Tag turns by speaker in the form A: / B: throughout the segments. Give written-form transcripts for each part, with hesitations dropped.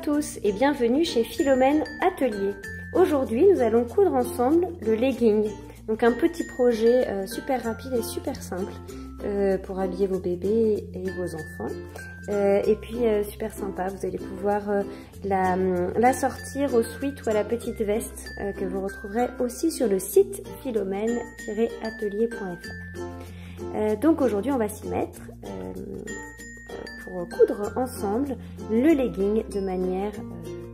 A: tous et bienvenue chez Philomène Atelier. Aujourd'hui, nous allons coudre ensemble le legging. Donc un petit projet super rapide et super simple pour habiller vos bébés et vos enfants. Et puis super sympa, vous allez pouvoir la sortir au sweat ou à la petite veste que vous retrouverez aussi sur le site philomène-atelier.fr. Donc aujourd'hui, on va s'y mettre pour coudre ensemble le legging de manière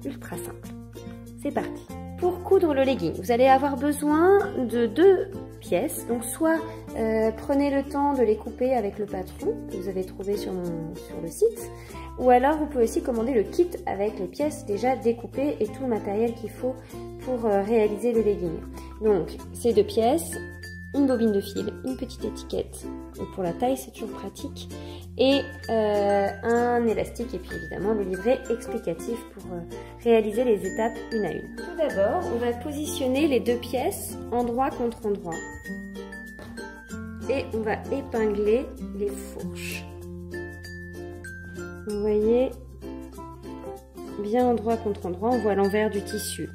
A: ultra simple. C'est parti. Pour coudre le legging, vous allez avoir besoin de 2 pièces. Donc soit prenez le temps de les couper avec le patron que vous avez trouvé sur le site, ou alors vous pouvez aussi commander le kit avec les pièces déjà découpées et tout le matériel qu'il faut pour réaliser le legging. Donc ces 2 pièces, une bobine de fil, une petite étiquette, donc pour la taille c'est toujours pratique, et un élastique et puis évidemment le livret explicatif pour réaliser les étapes une à une. Tout d'abord, on va positionner les 2 pièces endroit contre endroit et on va épingler les fourches. Vous voyez, bien endroit contre endroit, on voit l'envers du tissu.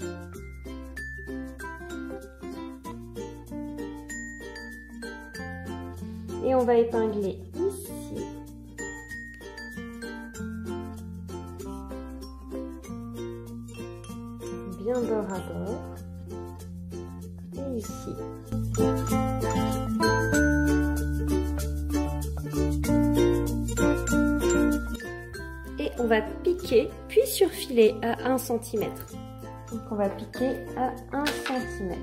A: Et on va épingler ici. Bien bord à bord. Et ici. Et on va piquer, puis surfiler à 1 cm. Donc on va piquer à 1 cm.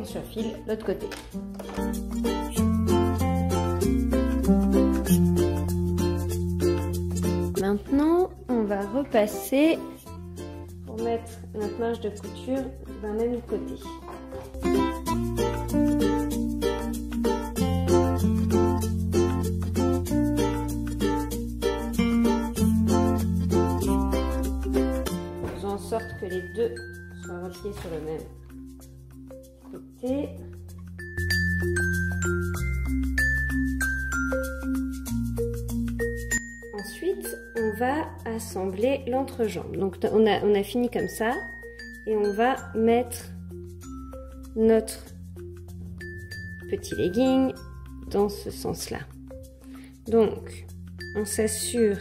A: Surfile l'autre côté. Maintenant, on va repasser pour mettre notre marge de couture d'un même côté. Faisons en sorte que les deux soient reliés sur le même côté. Ensuite, on va assembler l'entrejambe. Donc on a fini comme ça et on va mettre notre petit legging dans ce sens-là. Donc on s'assure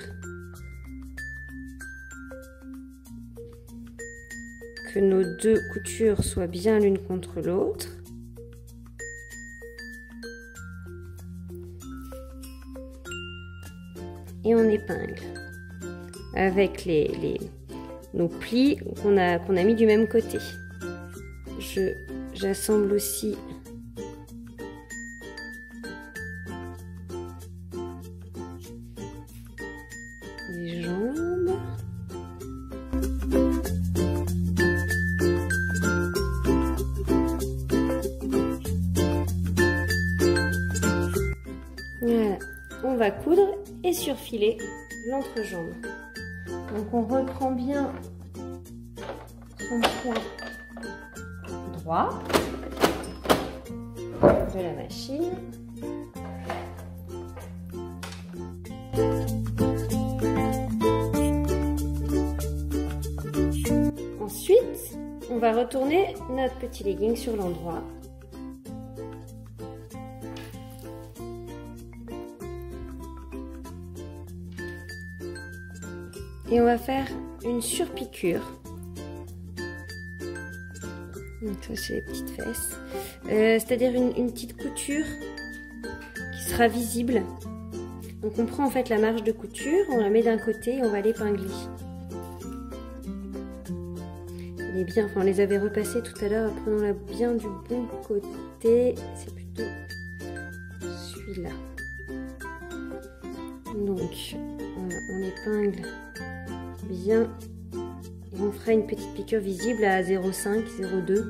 A: que nos 2 coutures soient bien l'une contre l'autre. Et on épingle avec nos plis qu'on a mis du même côté. J'assemble aussi les jambes. Voilà, on va coudre et surfiler l'entrejambe. Donc on reprend bien son point droit de la machine. Ensuite, on va retourner notre petit legging sur l'endroit. Et on va faire une surpiqûre. Donc ça c'est les petites fesses. C'est-à-dire une petite couture qui sera visible. Donc on prend en fait la marge de couture, on la met d'un côté et on va l'épingler. Elle est bien, enfin on les avait repassées tout à l'heure, prenons-la bien du bon côté. C'est plutôt celui-là. Donc on épingle bien et on fera une petite piqûre visible à 0,5, 0,2.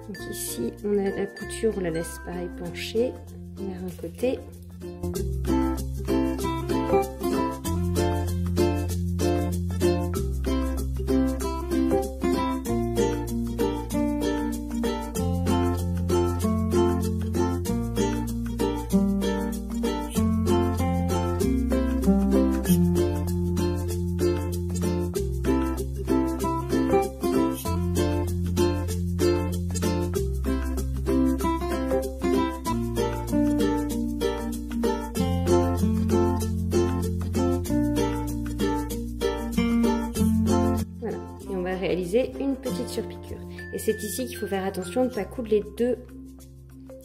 A: Donc ici, on a la couture, on la laisse pareil pencher vers un côté. Réaliser une petite surpiqûre. Et c'est ici qu'il faut faire attention de ne pas coudre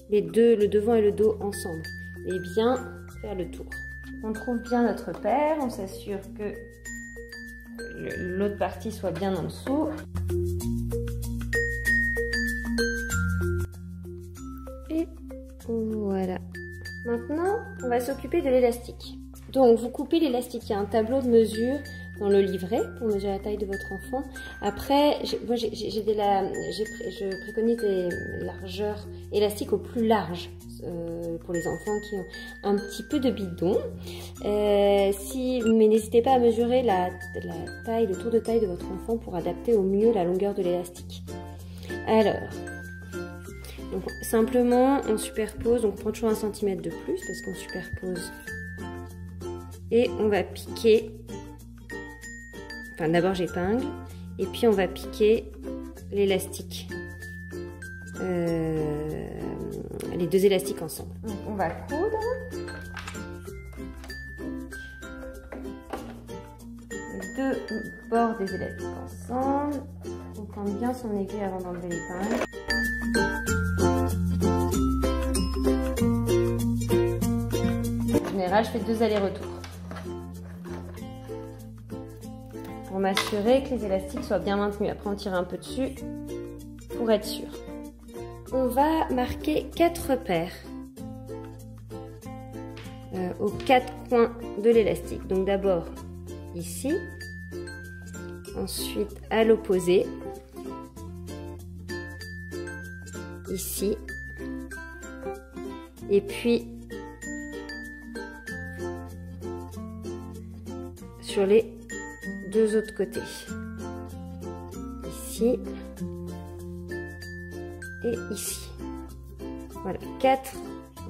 A: le devant et le dos ensemble, et bien faire le tour. On trouve bien notre repère, on s'assure que l'autre partie soit bien en dessous. Et voilà. Maintenant, on va s'occuper de l'élastique. Donc, vous coupez l'élastique. Il y a un tableau de mesure dans le livret pour mesurer la taille de votre enfant. Après, je préconise des largeurs élastiques au plus large pour les enfants qui ont un petit peu de bidon. Mais n'hésitez pas à mesurer la taille, le tour de taille de votre enfant pour adapter au mieux la longueur de l'élastique. Alors, donc, simplement on superpose, donc on prend toujours 1 cm de plus parce qu'on superpose et on va piquer. Enfin, d'abord j'épingle et puis on va piquer l'élastique, les deux élastiques ensemble. Donc on va coudre les deux bords des élastiques ensemble. On tend bien son aiguille avant d'enlever l'épingle. En général, je fais 2 allers-retours pour m'assurer que les élastiques soient bien maintenus. Après, on tire un peu dessus pour être sûr. On va marquer 4 repères aux 4 coins de l'élastique. Donc d'abord ici, ensuite à l'opposé, ici, et puis sur les 2 autres côtés, ici et ici. Voilà, 4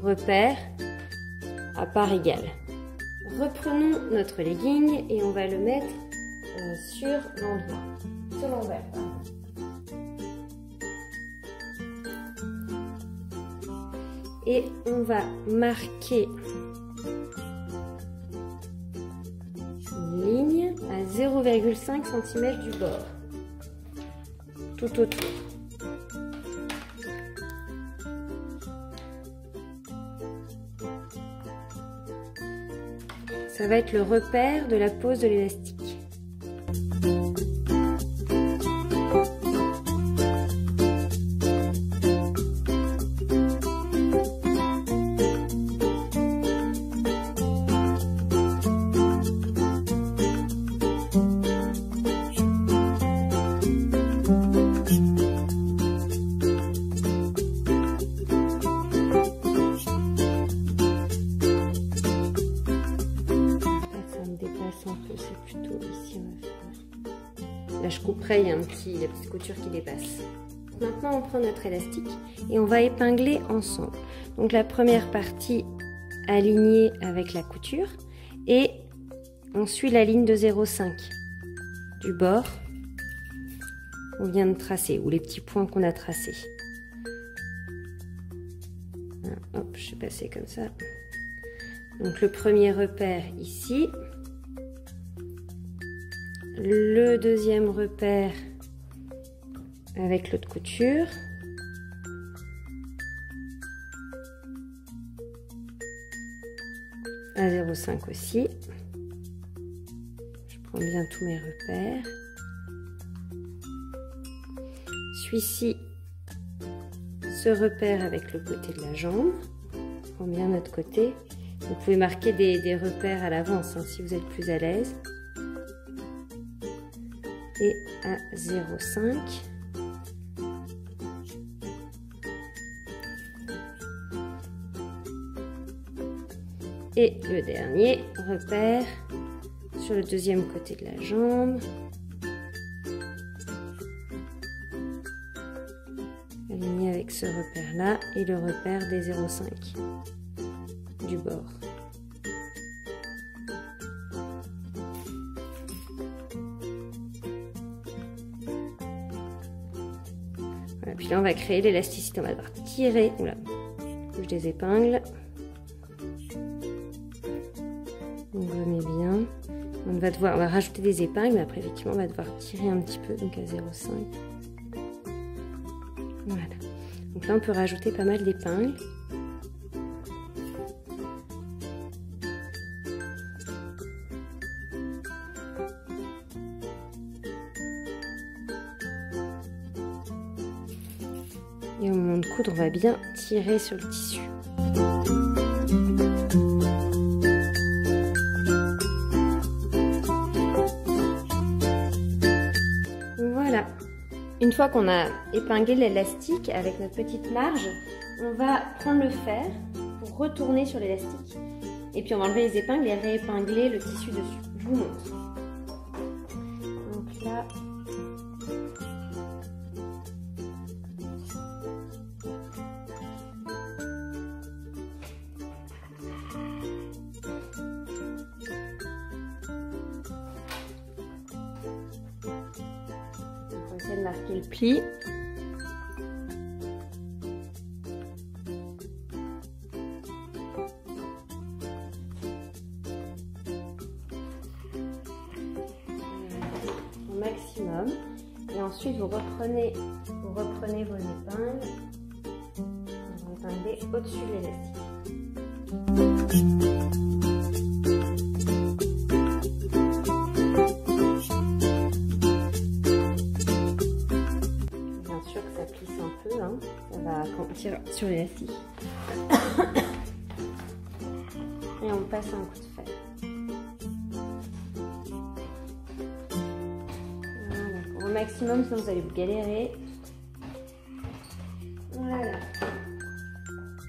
A: repères à part égale. Reprenons notre legging et on va le mettre sur l'envers. Et on va marquer une ligne à 0,5 cm du bord, tout autour. Ça va être le repère de la pose de l'élastique. Là, je couperai, il y a la petite couture qui dépasse. Maintenant, on prend notre élastique et on va épingler ensemble. Donc, la première partie alignée avec la couture et on suit la ligne de 0,5 du bord qu'on vient de tracer ou les petits points qu'on a tracés. Hop, je vais passer comme ça. Donc, le premier repère ici. Le deuxième repère avec l'autre couture. À 0,5 aussi. Je prends bien tous mes repères. Celui-ci, ce repère avec le côté de la jambe. Je prends bien notre côté. Vous pouvez marquer des repères à l'avance hein, si vous êtes plus à l'aise. Et à 0,5 Et le dernier repère sur le deuxième côté de la jambe. Aligné avec ce repère-là et le repère des 0,5 du bord. Voilà, puis là on va créer l'élasticité, on va devoir tirer, oula, bouge des épingles. On remet bien. On va rajouter des épingles, mais après effectivement on va devoir tirer un petit peu, donc à 0,5. Voilà. Donc là on peut rajouter pas mal d'épingles. Et au moment de coudre, on va bien tirer sur le tissu. Voilà. Une fois qu'on a épinglé l'élastique avec notre petite marge, on va prendre le fer pour retourner sur l'élastique. Et puis on va enlever les épingles et réépingler le tissu dessus. Je vous montre. Donc là... On va essayer de marquer le pli. Au maximum. Et ensuite vous reprenez vos épingles. Vous épinglez au-dessus de l'élastique. Ça va quand on tire sur l'élastique. Et on passe un coup de fer. Voilà, au maximum, sinon vous allez vous galérer. Voilà.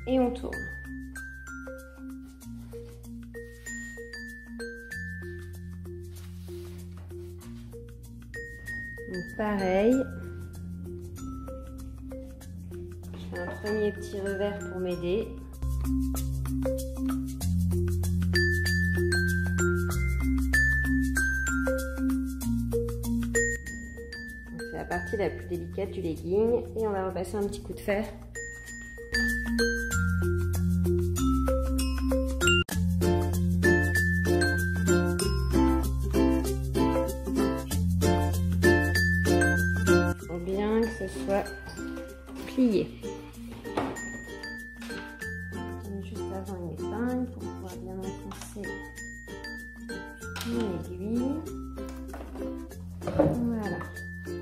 A: Et on tourne. Donc pareil. Un premier petit revers pour m'aider. On fait la partie la plus délicate du legging et on va repasser un petit coup de fer. Il faut bien que ce soit plié. Juste avant une épingle pour pouvoir bien enfoncer une aiguille. Voilà.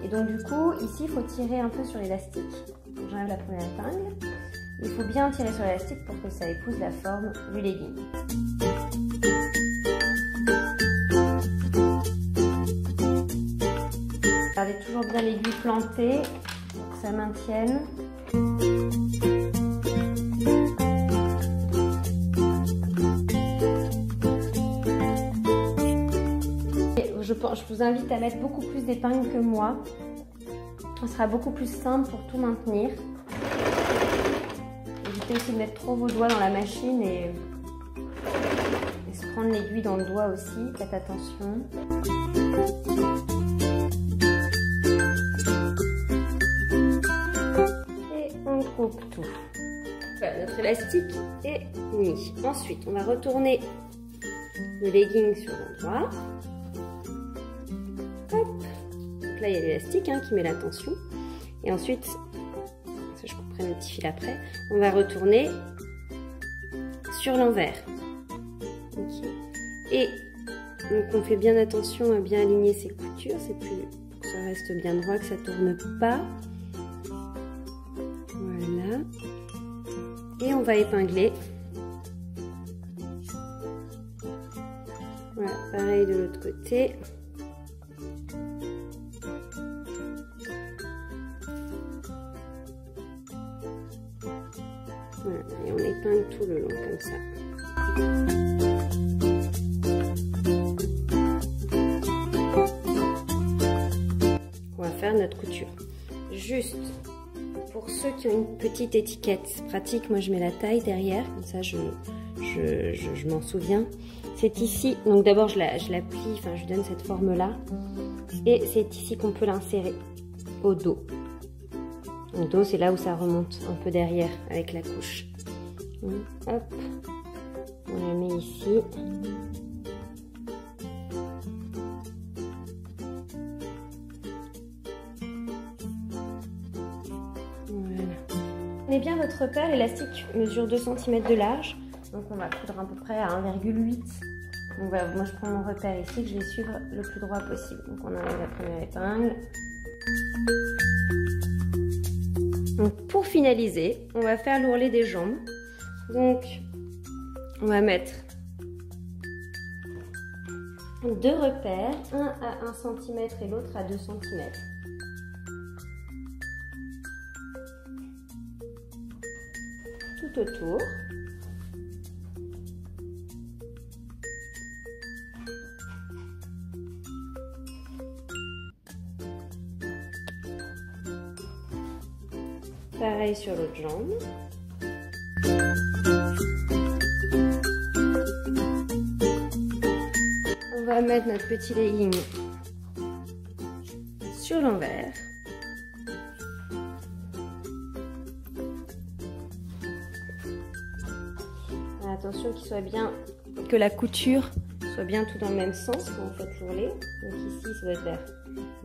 A: Et donc du coup, ici, il faut tirer un peu sur l'élastique. J'enlève la première épingle. Il faut bien tirer sur l'élastique pour que ça épouse la forme du legging. Gardez toujours bien l'aiguille plantée pour que ça maintienne. Je vous invite à mettre beaucoup plus d'épingles que moi. Ce sera beaucoup plus simple pour tout maintenir. Évitez aussi de mettre trop vos doigts dans la machine et se prendre l'aiguille dans le doigt aussi. Faites attention. Et on coupe tout. Voilà, notre élastique est mis. Ensuite, on va retourner le legging sur l'endroit. Hop. Donc là, il y a l'élastique qui met la tension. Et ensuite, je couperai le petit fil après, on va retourner sur l'envers. Okay. Et donc on fait bien attention à bien aligner ses coutures, c'est plus pour que ça reste bien droit, que ça tourne pas. Voilà. Et on va épingler. Voilà, pareil de l'autre côté. Voilà, et on épingle tout le long comme ça. On va faire notre couture. Juste pour ceux qui ont une petite étiquette pratique, moi je mets la taille derrière, comme ça je m'en souviens. C'est ici, donc d'abord je la plie, enfin je lui donne cette forme là, et c'est ici qu'on peut l'insérer au dos. Au dos, c'est là où ça remonte un peu derrière avec la couche. Hop, on la met ici. Prenez bien votre repère, l'élastique mesure 2 cm de large, donc on va coudre à peu près à 1,8. Moi je prends mon repère ici que je vais suivre le plus droit possible. Donc on enlève la première épingle. Donc pour finaliser, on va faire l'ourlet des jambes. Donc on va mettre 2 repères, un à 1 cm et l'autre à 2 cm. Tout autour. Pareil sur l'autre jambe. On va mettre notre petit legging sur l'envers. Attention qu'il soit bien, que la couture soit bien tout dans le même sens quand vous faites l'ourlet. Donc ici, ça doit être vers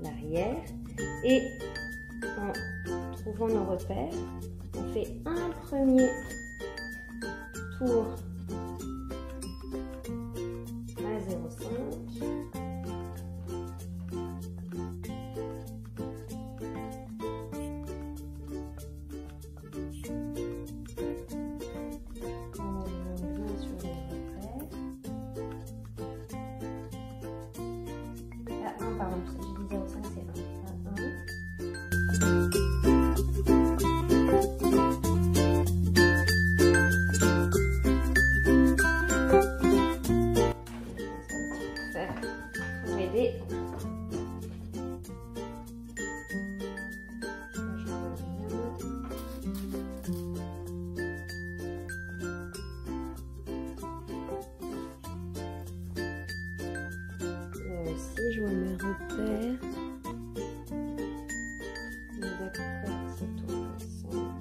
A: l'arrière. Et en trouvant nos repères, on fait un premier tour à 0,5. Pardon, j'ai dit 0,5, c'est 1. Pour m'aider. Je vois mes repères. D'accord, c'est tout ensemble.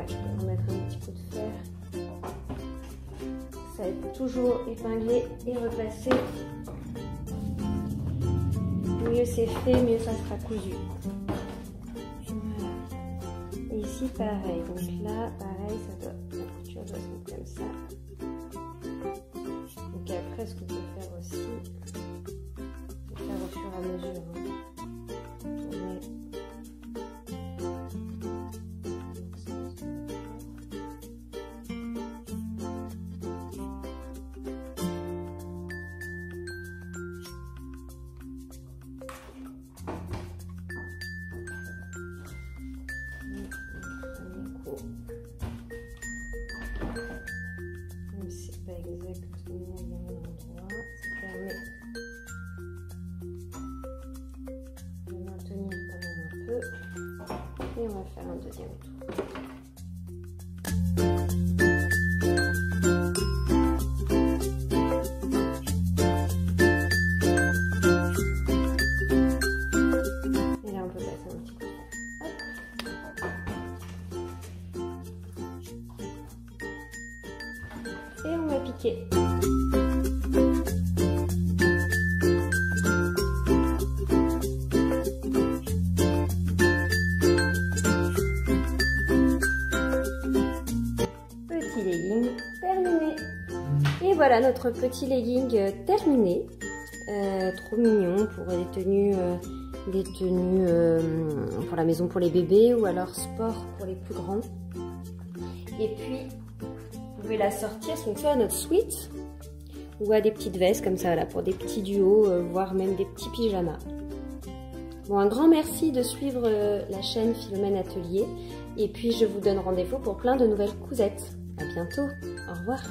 A: Je peux remettre un petit coup de fer. Ça va être toujours épinglé et repassé. Mieux c'est fait, mieux ça sera cousu. Voilà. Et ici pareil. Donc là, pareil, la couture doit se mettre comme ça. Donc après, ce que vous pouvez faire aussi, c'est faire au fur et à mesure. Tourner. Même si c'est pas exactement au même endroit, ça permet de maintenir quand même un peu. Et on va faire un deuxième tour. Et là on peut passer un petit coup de fer. Et on va piquer. Petit legging terminé. voilà notre petit legging terminé. Trop mignon pour des tenues pour la maison pour les bébés ou alors sport pour les plus grands. Et puis vous pouvez la sortir donc soit à notre sweat ou à des petites vestes comme ça là pour des petits duos, voire même des petits pyjamas. Bon, un grand merci de suivre la chaîne Philomène Atelier et puis je vous donne rendez-vous pour plein de nouvelles cousettes. À bientôt, au revoir.